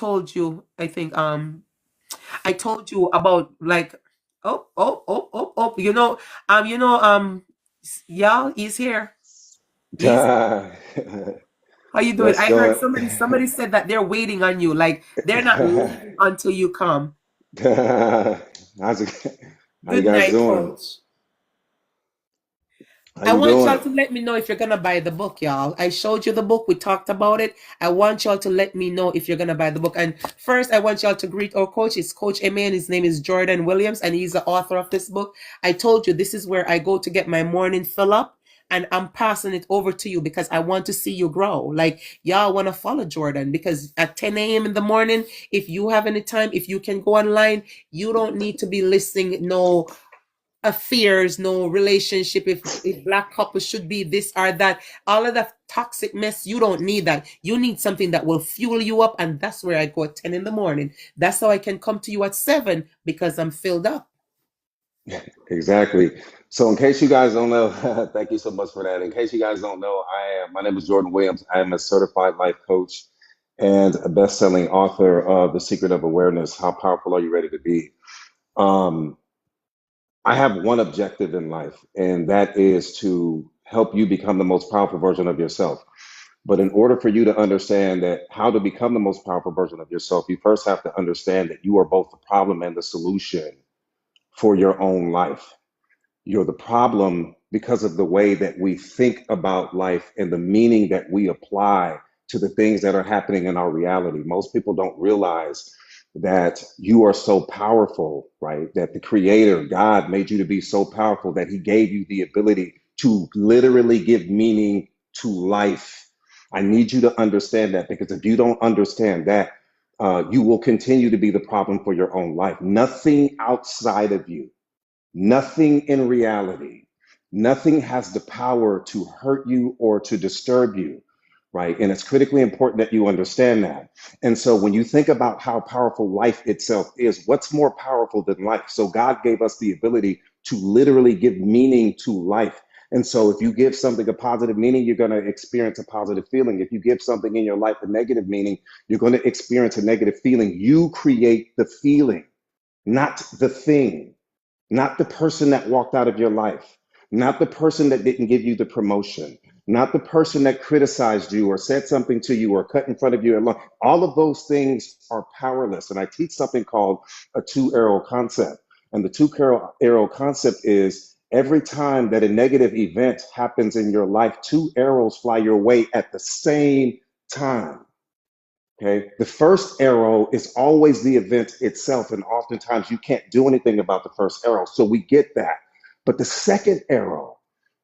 told you, I think, I told you about like, y'all, he's here. He's How you doing? Let's I heard go. somebody said that they're waiting on you. Like they're not leaving until you come. How's it, how you Good guys night, doing? coach. How I you want y'all doing? to let me know if you're gonna buy the book, y'all. I showed you the book. We talked about it. I want y'all to let me know if you're gonna buy the book. And first, I want y'all to greet our coach. It's Coach Emma, and his name is Jordan Williams, and he's the author of this book. I told you this is where I go to get my morning fill up, and I'm passing it over to you because I want to see you grow. Like y'all want to follow Jordan because at 10 a.m. in the morning, if you have any time, if you can go online, you don't need to be listening no affairs, no relationship, if black couples should be this or that, all of that toxic mess, you don't need that. You need something that will fuel you up, and that's where I go at 10 in the morning. That's how I can come to you at 7 because I'm filled up. Exactly. So, in case you guys don't know, thank you so much for that. In case you guys don't know, my name is Jordan Williams. I am a certified life coach and a best-selling author of The Secret of Awareness. How powerful are you ready to be? Um, I have one objective in life, and that is to help you become the most powerful version of yourself. But in order for you to understand that how to become the most powerful version of yourself, you first have to understand that you are both the problem and the solution for your own life. You're the problem because of the way that we think about life and the meaning that we apply to the things that are happening in our reality. Most people don't realize that you are so powerful, right? That the creator, God, made you to be so powerful that he gave you the ability to literally give meaning to life. I need you to understand that because if you don't understand that, you will continue to be the problem for your own life. Nothing outside of you, nothing in reality, nothing has the power to hurt you or to disturb you, right? And it's critically important that you understand that. And so when you think about how powerful life itself is, what's more powerful than life? So God gave us the ability to literally give meaning to life. And so if you give something a positive meaning, you're going to experience a positive feeling. If you give something in your life a negative meaning, you're going to experience a negative feeling. You create the feeling, not the thing, not the person that walked out of your life, not the person that didn't give you the promotion, not the person that criticized you or said something to you or cut in front of you. All of those things are powerless. And I teach something called a two-arrow concept. And the two-arrow concept is every time that a negative event happens in your life, two arrows fly your way at the same time. Okay. The first arrow is always the event itself. And oftentimes you can't do anything about the first arrow. So we get that. But the second arrow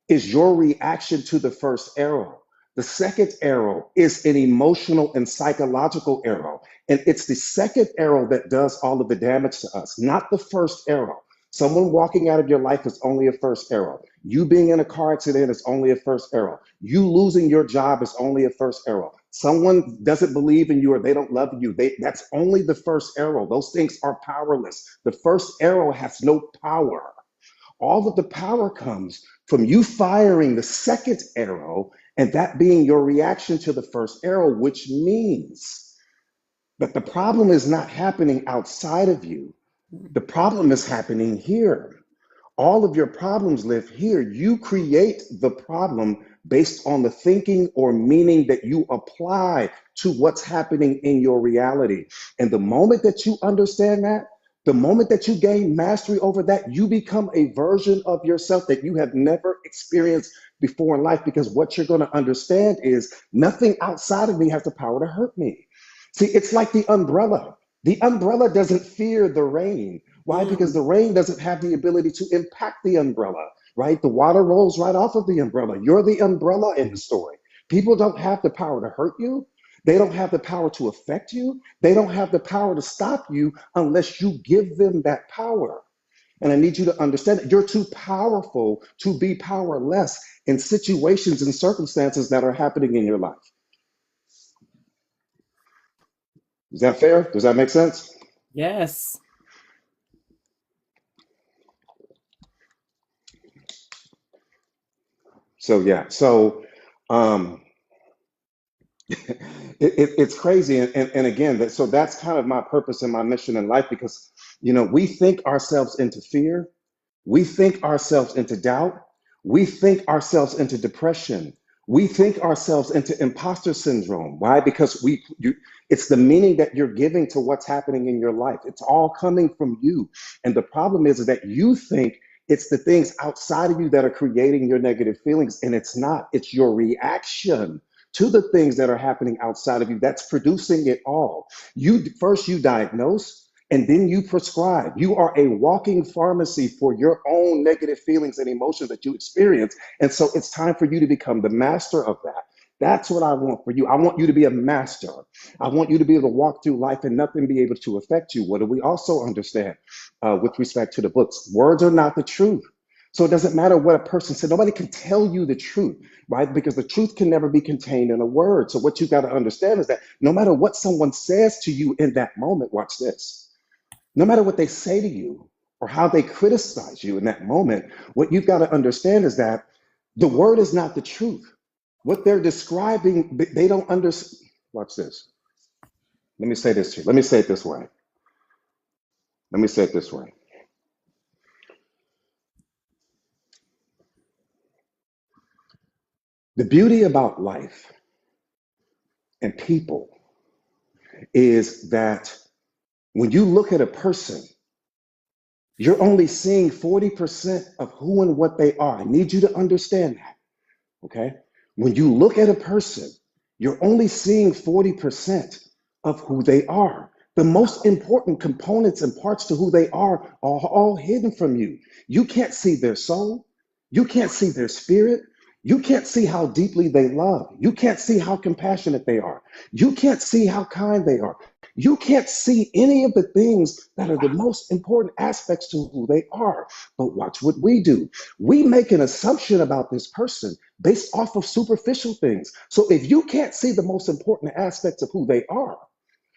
is your reaction to the first arrow. The second arrow is an emotional and psychological arrow. And it's the second arrow that does all of the damage to us, not the first arrow. Someone walking out of your life is only a first arrow. You being in a car accident is only a first arrow. You losing your job is only a first arrow. Someone doesn't believe in you or they don't love you. That's only the first arrow. Those things are powerless. The first arrow has no power. All of the power comes from you firing the second arrow and that being your reaction to the first arrow, which means that the problem is not happening outside of you. The problem is happening here. All of your problems live here. You create the problem based on the thinking or meaning that you apply to what's happening in your reality. And the moment that you understand that, the moment that you gain mastery over that, you become a version of yourself that you have never experienced before in life. Because what you're going to understand is nothing outside of me has the power to hurt me. See, it's like the umbrella. The umbrella doesn't fear the rain. Why? Because Mm. the rain doesn't have the ability to impact the umbrella, right? The water rolls right off of the umbrella. You're the umbrella in the story. People don't have the power to hurt you. They don't have the power to affect you. They don't have the power to stop you unless you give them that power. And I need you to understand that you're too powerful to be powerless in situations and circumstances that are happening in your life. Is that fair? Does that make sense? Yes. So yeah. So um, It's crazy. And again, so that's kind of my purpose and my mission in life because, we think ourselves into fear. We think ourselves into doubt. We think ourselves into depression. We think ourselves into imposter syndrome. Why? Because it's the meaning that you're giving to what's happening in your life. It's all coming from you. And the problem is that you think it's the things outside of you that are creating your negative feelings, and it's not. It's your reaction to the things that are happening outside of you that's producing it all. You diagnose, and then you prescribe. You are a walking pharmacy for your own negative feelings and emotions that you experience. And so it's time for you to become the master of that. That's what I want for you. I want you to be a master. I want you to be able to walk through life and nothing be able to affect you. What do we also understand with respect to the books? Words are not the truth. So it doesn't matter what a person said. Nobody can tell you the truth, right? Because the truth can never be contained in a word. So what you got to understand is that no matter what someone says to you in that moment, watch this. No matter what they say to you or how they criticize you in that moment, what you've got to understand is that the word is not the truth. What they're describing, they don't understand. Watch this. Let me say this to you. Let me say it this way. Let me say it this way. The beauty about life and people is that when you look at a person, you're only seeing 40% of who and what they are. I need you to understand that. Okay? When you look at a person, you're only seeing 40% of who they are. The most important components and parts to who they are all hidden from you. You can't see their soul. You can't see their spirit. You can't see how deeply they love. You can't see how compassionate they are. You can't see how kind they are. You can't see any of the things that are the most important aspects to who they are. But watch what we do. We make an assumption about this person based off of superficial things. So if you can't see the most important aspects of who they are,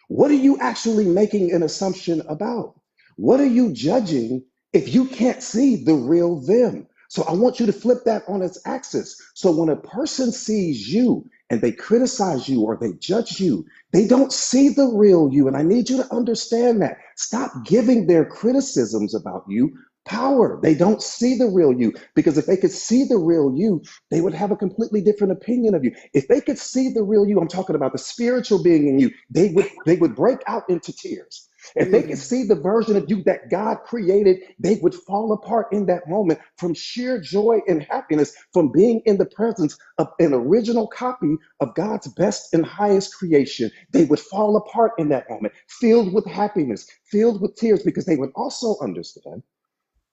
what are you actually making an assumption about? What are you judging if you can't see the real them? So I want you to flip that on its axis. So when a person sees you and they criticize you or they judge you, they don't see the real you. And I need you to understand that. Stop giving their criticisms about you power. They don't see the real you, because if they could see the real you, they would have a completely different opinion of you. If they could see the real you, I'm talking about the spiritual being in you, they would break out into tears. If they could Mm. see the version of you that God created, they would fall apart in that moment from sheer joy and happiness from being in the presence of an original copy of God's best and highest creation. They would fall apart in that moment, filled with happiness, filled with tears, because they would also understand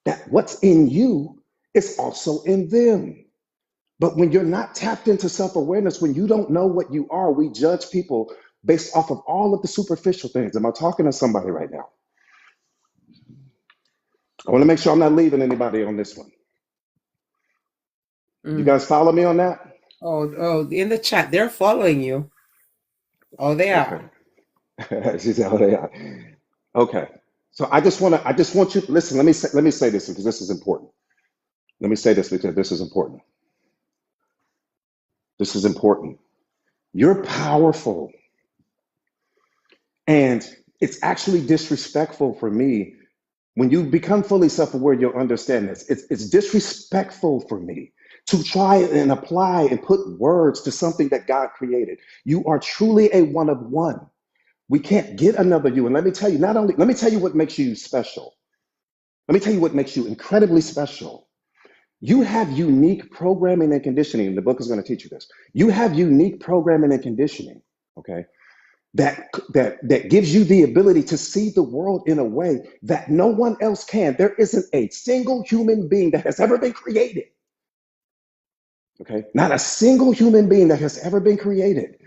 that what's in you is also in them. But when you're not tapped into self awareness, when you don't know what you are, we judge people based off of all of the superficial things. Am I talking to somebody right now? I want to make sure I'm not leaving anybody on this one. You Mm. guys follow me on that? Oh, in the chat, they're following you. Oh, they Okay. are. She said, "Oh, they are." Okay. So I just want you to listen. Let me say this because this is important. Let me say this because this is important. This is important. You're powerful. And it's actually disrespectful for me. When you become fully self-aware, you'll understand this. It's disrespectful for me to try and apply and put words to something that God created. You are truly a one of one. We can't get another you. And let me tell you, let me tell you what makes you special. Let me tell you what makes you incredibly special. You have unique programming and conditioning. The book is going to teach you this. You have unique programming and conditioning. Okay. That gives you the ability to see the world in a way that no one else can. There isn't a single human being that has ever been created. Okay, not a single human being that has ever been created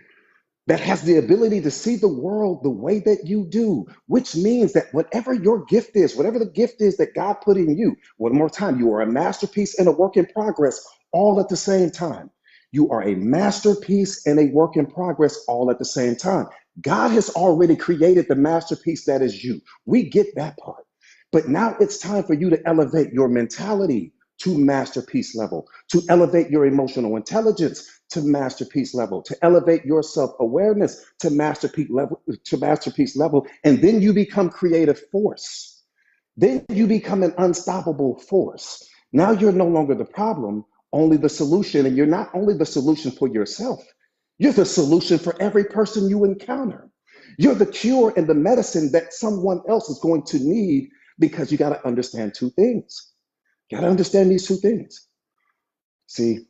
that has the ability to see the world the way that you do, which means that whatever your gift is, whatever the gift is that God put in you, one more time, you are a masterpiece and a work in progress all at the same time. You are a masterpiece and a work in progress all at the same time. God has already created the masterpiece that is you. We get that part. But now it's time for you to elevate your mentality to masterpiece level, to elevate your emotional intelligence to masterpiece level, to elevate your self-awareness to masterpiece level, and then you become creative force. Then you become an unstoppable force. Now you're no longer the problem, only the solution. And you're not only the solution for yourself, you're the solution for every person you encounter. You're the cure and the medicine that someone else is going to need, because you got to understand two things. You got to understand these two things. See,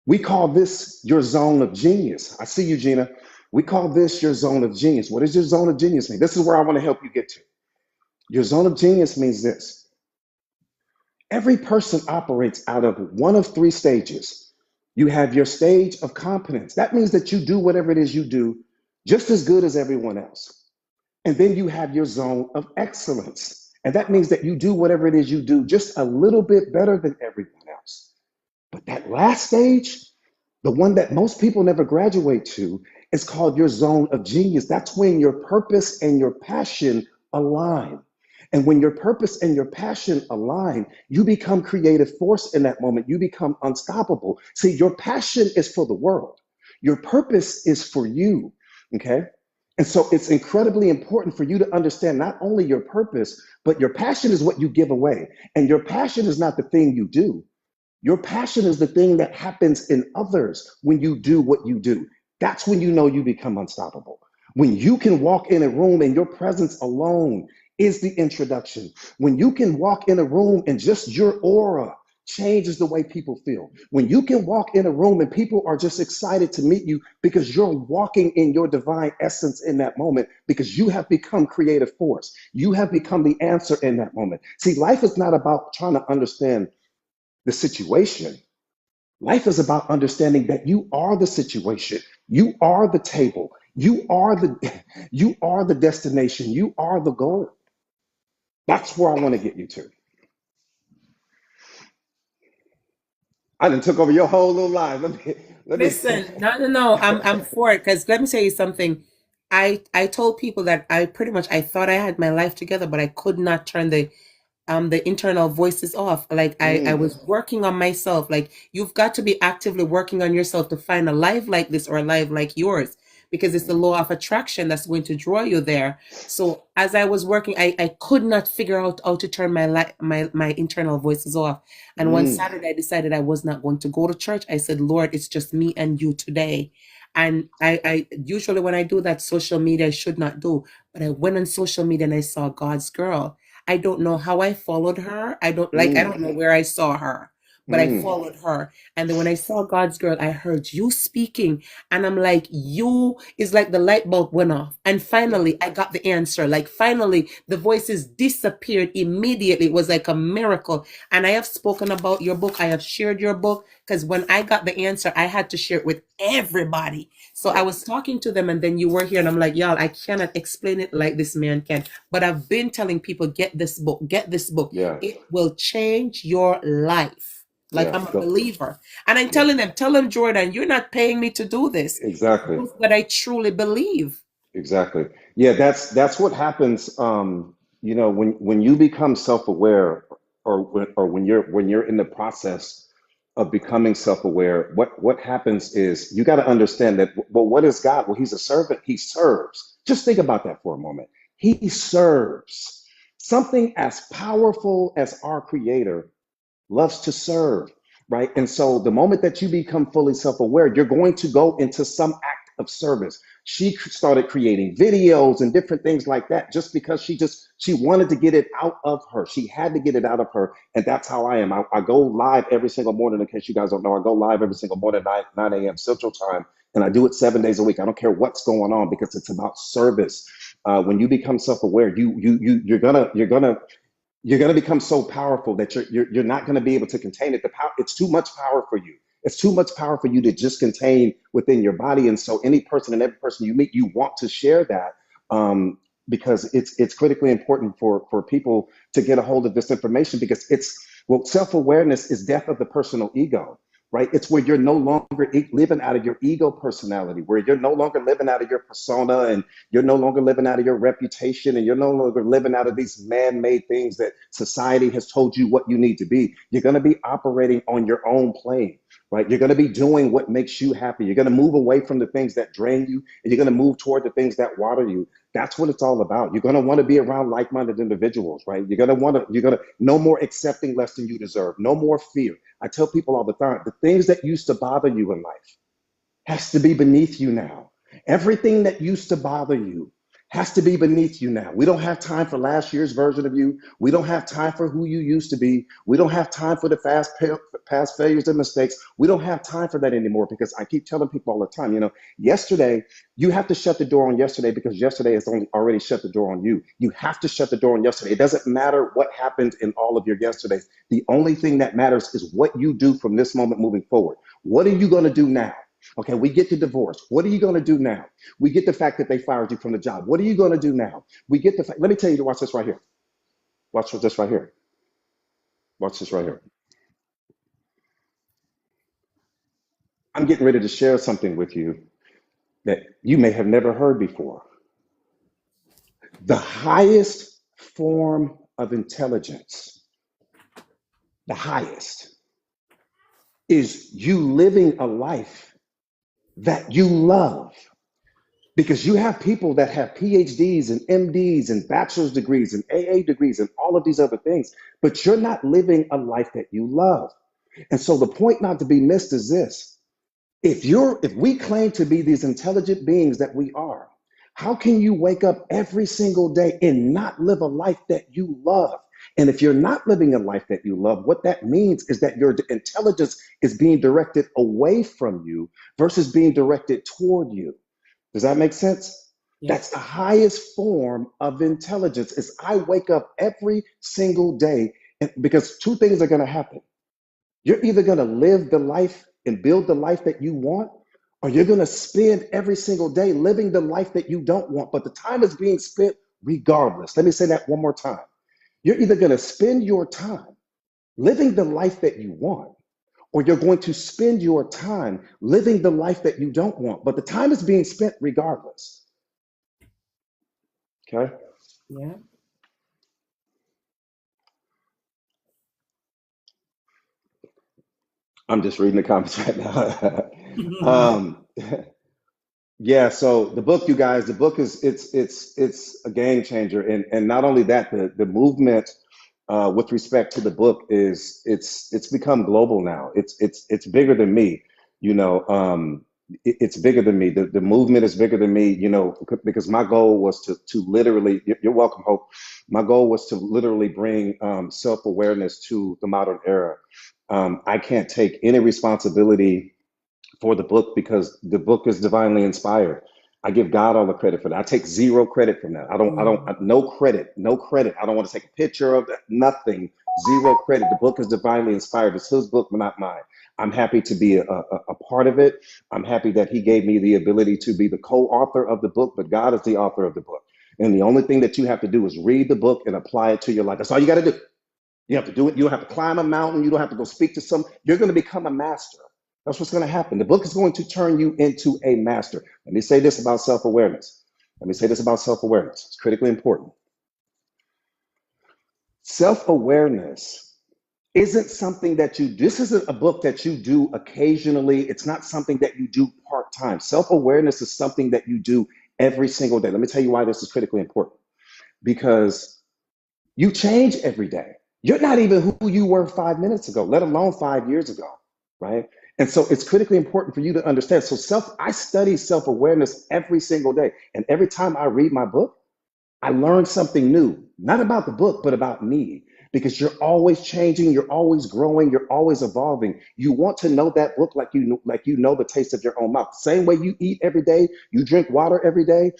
we call this your zone of genius. I see you, Gina. We call this your zone of genius. What does your zone of genius mean? This is where I want to help you get to. Your zone of genius means this. Every person operates out of one of three stages. You have your stage of competence. That means that you do whatever it is you do just as good as everyone else. And then you have your zone of excellence. And that means that you do whatever it is you do just a little bit better than everyone else. But that last stage, the one that most people never graduate to, is called your zone of genius. That's when your purpose and your passion align. And when your purpose and your passion align, you become creative force in that moment. You become unstoppable. See, your passion is for the world. Your purpose is for you, okay? And so it's incredibly important for you to understand not only your purpose, but your passion is what you give away. And your passion is not the thing you do. Your passion is the thing that happens in others when you do what you do. That's when you know you become unstoppable. When you can walk in a room and your presence alone is the introduction. When you can walk in a room and just your aura changes the way people feel. When you can walk in a room and people are just excited to meet you because you're walking in your divine essence in that moment, because you have become creative force. You have become the answer in that moment. See, life is not about trying to understand the situation. Life is about understanding that you are the situation. You are the table. You are the destination. You are the goal. That's where I want to get you to. I done took over your whole little life. Let me. Listen, no. I'm for it, because let me tell you something. I told people that I thought I had my life together, but I could not turn the internal voices off. Like I Mm, was working on myself. Like, you've got to be actively working on yourself to find a life like this or a life like yours, because it's the mm, law of attraction that's going to draw you there. So as I was working, I could not figure out how to turn my internal voices off. And one mm, Saturday I decided I was not going to go to church. I said, Lord, it's just me and you today. And I usually, when I do that, social media I should not do, but I went on social media and I saw God's girl. I don't know how I followed her. I mm, don't know where I saw her, but I mm. followed her. And then when I saw God's girl, I heard you speaking. And I'm like, you is like the light bulb went off. And Yeah, finally I got the answer. Like, finally the voices disappeared immediately. It was like a miracle. And I have spoken about your book. I have shared your book, because when I got the answer, I had to share it with everybody. So I yeah, was talking to them, and then you were here, and I'm like, y'all, I cannot explain it like this man can. But I've been telling people, get this book, get this book. yeah, It will change your life. Like, yeah. I'm a Go. believer. And I'm Yeah, telling them, tell them, Jordan, you're not paying me to do this. It's exactly. proof that I truly believe. Exactly. Yeah, that's what happens. When you become self-aware, or when you're in the process of becoming self-aware, what happens is you got to understand that. Well, what is God? Well, He's a servant. He serves. Just think about that for a moment. He serves. Something as powerful as our Creator loves to serve, right? And so the moment that you become fully self-aware, you're going to go into some act of service. She started creating videos and different things like that just because she wanted to get it out of her. She had to get it out of her. And that's how I am. I go live every single morning. In case you guys don't know, I go live every single morning at 9 a.m. Central Time. And I do it 7 days a week. I don't care what's going on, because it's about service. When you become self-aware, you're gonna become so powerful that you're not gonna be able to contain it. The power, it's too much power for you. It's too much power for you to just contain within your body. And so any person and every person you meet, you want to share that, because it's critically important for people to get a hold of this information, because self-awareness is death of the personal ego, right? It's where you're no longer living out of your ego personality, where you're no longer living out of your persona, and you're no longer living out of your reputation, and you're no longer living out of these man-made things that society has told you what you need to be. You're going to be operating on your own plane, right? You're going to be doing what makes you happy. You're going to move away from the things that drain you, and you're going to move toward the things that water you. That's what it's all about. You're going to want to be around like-minded individuals, right? You're going to, no more accepting less than you deserve, no more fear. I tell people all the time, the things that used to bother you in life has to be beneath you now. Everything that used to bother you has to be beneath you now. We don't have time for last year's version of you. We don't have time for who you used to be. We don't have time for the past failures and mistakes. We don't have time for that anymore, because I keep telling people all the time, yesterday, you have to shut the door on yesterday, because yesterday has already shut the door on you. You have to shut the door on yesterday. It doesn't matter what happened in all of your yesterdays. The only thing that matters is what you do from this moment moving forward. What are you going to do now? Okay, we get the divorce. What are you going to do now? We get the fact that they fired you from the job. What are you going to do now? We get the fact. Let me tell you to watch this right here. Watch this right here. Watch this right here. I'm getting ready to share something with you that you may have never heard before. The highest form of intelligence, the highest, is you living a life that you love. Because you have people that have PhDs and MDs and bachelor's degrees and AA degrees and all of these other things, but you're not living a life that you love. And so the point not to be missed is this. If we claim to be these intelligent beings that we are, how can you wake up every single day and not live a life that you love? And if you're not living a life that you love, what that means is that your intelligence is being directed away from you versus being directed toward you. Does that make sense? Yeah. That's the highest form of intelligence. Is I wake up every single day, because two things are going to happen. You're either going to live the life and build the life that you want, or you're going to spend every single day living the life that you don't want. But the time is being spent regardless. Let me say that one more time. You're either going to spend your time living the life that you want, or you're going to spend your time living the life that you don't want. But the time is being spent regardless. Okay? Yeah. I'm just reading the comments right now. Yeah, so the book, you guys, the book is it's a game changer, and not only that, the movement with respect to the book is it's become global now. It's bigger than me, it's bigger than me. The movement is bigger than me, because my goal was to literally. You're welcome, Hope. My goal was to literally bring self-awareness to the modern era. I can't take any responsibility for the book because the book is divinely inspired. I give God all the credit for that. I take zero credit from that. No credit, no credit. I don't want to take a picture of that, nothing, zero credit. The book is divinely inspired. It's his book, not mine. I'm happy to be a part of it. I'm happy that he gave me the ability to be the co-author of the book, but God is the author of the book. And the only thing that you have to do is read the book and apply it to your life. That's all you got to do. You have to do it. You don't have to climb a mountain. You don't have to go speak to some. You're going to become a master. That's what's going to happen. The book is going to turn you into a master. Let me say this about self-awareness. It's critically important. Self-awareness isn't something that this isn't a book that you do occasionally. It's not something that you do part-time. Self-awareness is something that you do every single day. Let me tell you why this is critically important. Because you change every day. You're not even who you were 5 minutes ago, let alone 5 years ago, right? And so it's critically important for you to understand. So I study self-awareness every single day. And every time I read my book, I learn something new, not about the book, but about me. Because you're always changing, you're always growing, you're always evolving. You want to know that book like you know the taste of your own mouth. Same way you eat every day, you drink water every day,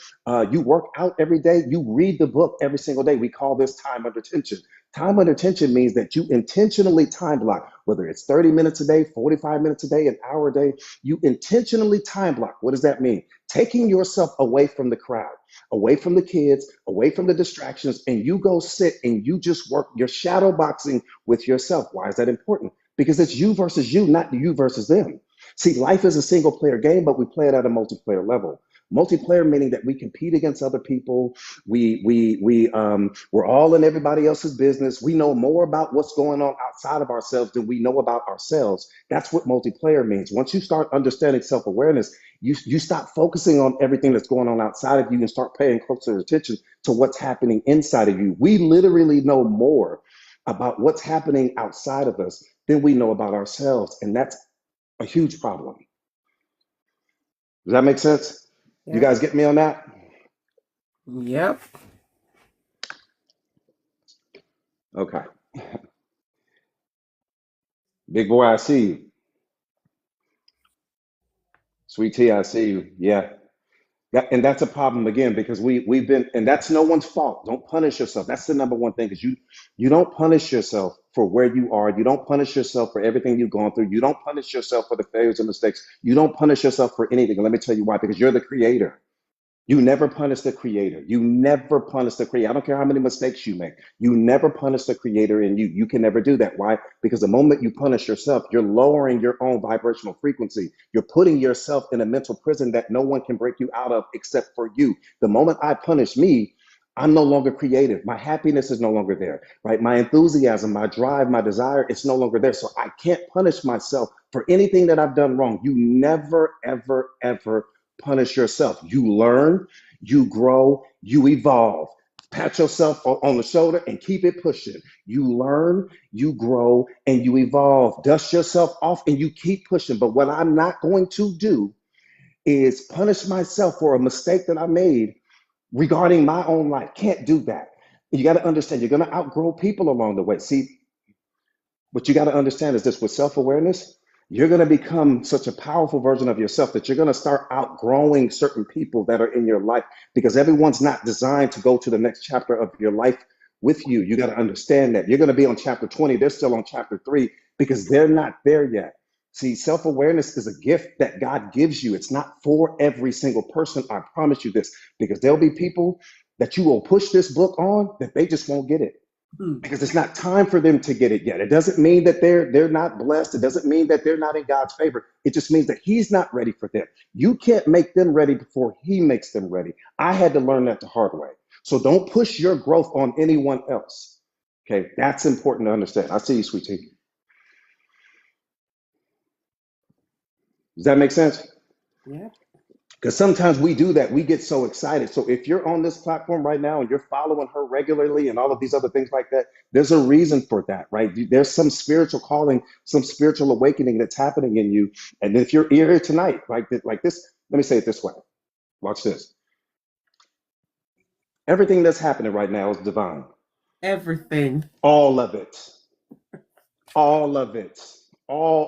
you work out every day, you read the book every single day. We call this time under tension. Time under tension means that you intentionally time block, whether it's 30 minutes a day, 45 minutes a day, an hour a day, you intentionally time block. What does that mean? Taking yourself away from the crowd, away from the kids, away from the distractions, and you go sit and you just work your shadow boxing with yourself. Why is that important? Because it's you versus you, not you versus them. See, life is a single player game, but we play it at a multiplayer level. Multiplayer meaning that we compete against other people. We're all in everybody else's business. We know more about what's going on outside of ourselves than we know about ourselves. That's what multiplayer means. Once you start understanding self-awareness, you stop focusing on everything that's going on outside of you and start paying closer attention to what's happening inside of you. We literally know more about what's happening outside of us than we know about ourselves. And that's a huge problem. Does that make sense? You Yep. guys get me on that? Yep. Okay. Big boy, I see you. Sweet Tea, I see you. Yeah. And that's a problem again because we've been, and that's no one's fault. Don't punish yourself. That's the number one thing, because you don't punish yourself for where you are. You don't punish yourself for everything you've gone through. You don't punish yourself for the failures and mistakes. You don't punish yourself for anything. And let me tell you why, because you're the creator. You never punish the creator. You never punish the creator. I don't care how many mistakes you make. You never punish the creator in you. You can never do that. Why? Because the moment you punish yourself, you're lowering your own vibrational frequency. You're putting yourself in a mental prison that no one can break you out of except for you. The moment I punish me, I'm no longer creative. My happiness is no longer there, right? My enthusiasm, my drive, my desire, it's no longer there. So I can't punish myself for anything that I've done wrong. You never, ever, ever punish yourself. You learn, you grow, you evolve. Pat yourself on the shoulder and keep it pushing. You learn, you grow, and you evolve. Dust yourself off and you keep pushing. But what I'm not going to do is punish myself for a mistake that I made regarding my own life. Can't do that. You got to understand, you're going to outgrow people along the way. See, what you got to understand is this: with self awareness, you're going to become such a powerful version of yourself that you're going to start outgrowing certain people that are in your life, because everyone's not designed to go to the next chapter of your life with you. You got to understand that you're going to be on chapter 20. They're still on chapter 3 because they're not there yet. See, self awareness is a gift that God gives you. It's not for every single person. I promise you this, because there'll be people that you will push this book on that they just won't get it, Hmm. because it's not time for them to get it yet. It doesn't mean that they're not blessed. It doesn't mean that they're not in God's favor. It just means that He's not ready for them. You can't make them ready before He makes them ready. I had to learn that the hard way. So don't push your growth on anyone else. Okay, that's important to understand. I see you, sweet tea. Does that make sense? Yep. Because sometimes we do that. We get so excited. So if you're on this platform right now and you're following her regularly and all of these other things like that, there's a reason for that, right? There's some spiritual calling, some spiritual awakening that's happening in you. And if you're here tonight, like this, let me say it this way. Watch this. Everything that's happening right now is divine. Everything. All of it. All of it,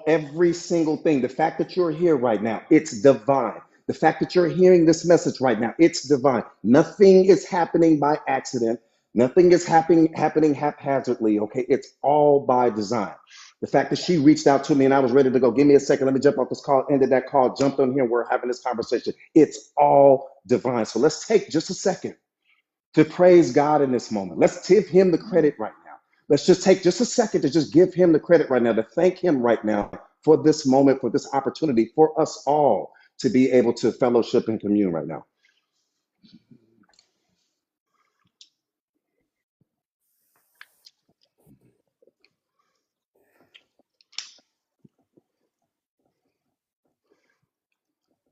every single thing. The fact that you're here right now, it's divine. The fact that you're hearing this message right now, it's divine. Nothing is happening by accident. Nothing is happening haphazardly. Okay, it's all by design. The fact that she reached out to me and I was ready to go. Give me a second. Let me jump off this call. Ended that call. Jumped on here. We're having this conversation. It's all divine. So let's take just a second to praise God in this moment. Let's give Him the credit right now. Let's just take just a second to just give Him the credit right now, to thank Him right now for this moment, for this opportunity, for us all to be able to fellowship and commune right now.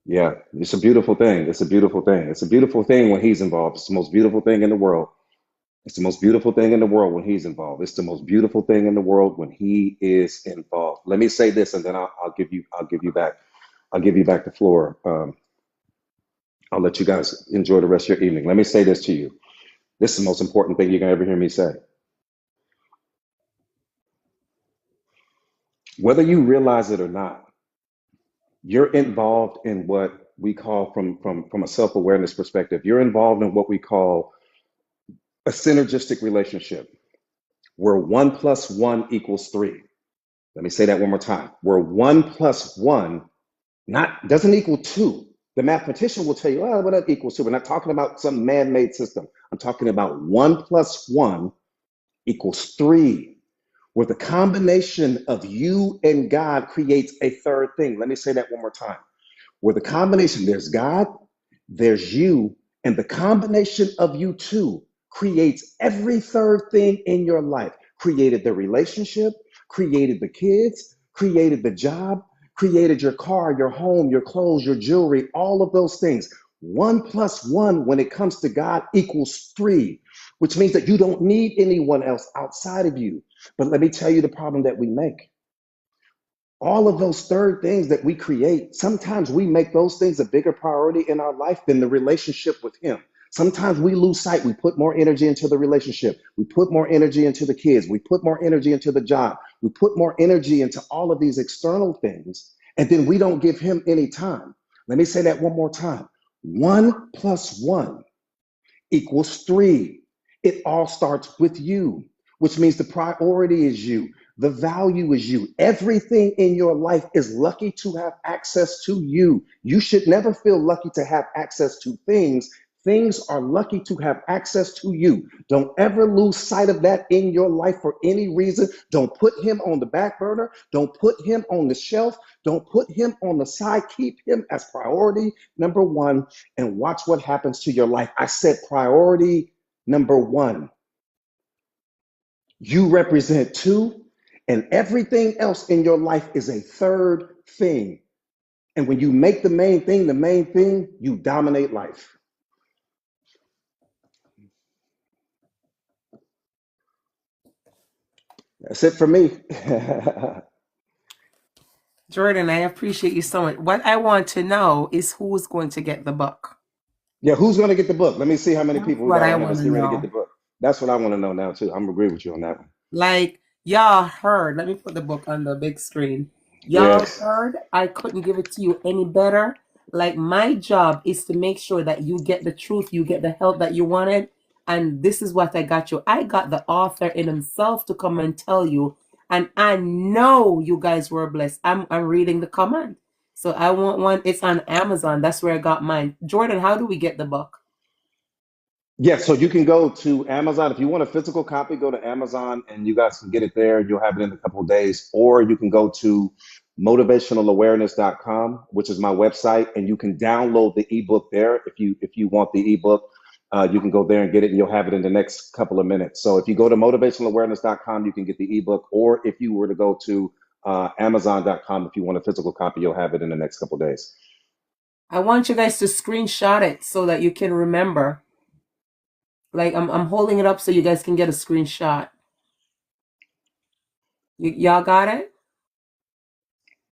Yeah, it's a beautiful thing. It's a beautiful thing. It's a beautiful thing when He's involved. It's the most beautiful thing in the world. It's the most beautiful thing in the world when He's involved. It's the most beautiful thing in the world when He is involved. Let me say this, and then I'll give you back the floor. I'll let you guys enjoy the rest of your evening. Let me say this to you. This is the most important thing you're gonna ever hear me say. Whether you realize it or not, you're involved in what we call, from a self-awareness perspective, you're involved in what we call a synergistic relationship, where 1 + 1 = 3. Let me say that one more time. Where 1 + 1 not doesn't equal 2. The mathematician will tell you, oh, what that equals 2. We're not talking about some man-made system. I'm talking about 1 + 1 = 3, where the combination of you and God creates a third thing. Let me say that one more time. Where the combination, there's God, there's you, and the combination of you two creates every third thing in your life. Created the relationship, created the kids, created the job, created your car, your home, your clothes, your jewelry, all of those things. 1 + 1 when it comes to God equals 3, which means that you don't need anyone else outside of you. But let me tell you the problem that we make. All of those third things that we create, sometimes we make those things a bigger priority in our life than the relationship with Him. Sometimes we lose sight. We put more energy into the relationship. We put more energy into the kids. We put more energy into the job. We put more energy into all of these external things, and then we don't give Him any time. Let me say that one more time. 1 + 1 equals 3. It all starts with you, which means the priority is you. The value is you. Everything in your life is lucky to have access to you. You should never feel lucky to have access to things. Things are lucky to have access to you. Don't ever lose sight of that in your life for any reason. Don't put Him on the back burner. Don't put Him on the shelf. Don't put Him on the side. Keep Him as priority number one and watch what happens to your life. I said priority number one. You represent two, and everything else in your life is a third thing. And when you make the main thing, you dominate life. That's it for me. Jordan, I appreciate you so much. What I want to know is who's going to get the book. Yeah, who's going to get the book? Let me see how many That's people we what got I on here want that's to getting ready to get the know. book. That's what I want to know now, too. I'm agree with you on that one. Like, y'all heard, let me put the book on the big screen. Y'all Yes. heard, I couldn't give it to you any better. Like, my job is to make sure that you get the truth, you get the help that you wanted. And this is what I got you. I got the author in himself to come and tell you. And I know you guys were blessed. I'm reading the comment. So I want one. It's on Amazon. That's where I got mine. Jordan, how do we get the book? Yes, so you can go to Amazon. If you want a physical copy, go to Amazon and you guys can get it there. You'll have it in a couple of days. Or you can go to motivationalawareness.com, which is my website, and you can download the ebook there. If you want the ebook, you can go there and get it, and you'll have it in the next couple of minutes. So if you go to motivationalawareness.com, you can get the ebook. Or if you were to go to Amazon.com, if you want a physical copy, you'll have it in the next couple of days. I want you guys to screenshot it so that you can remember. Like I'm holding it up so you guys can get a screenshot. Y'all got it?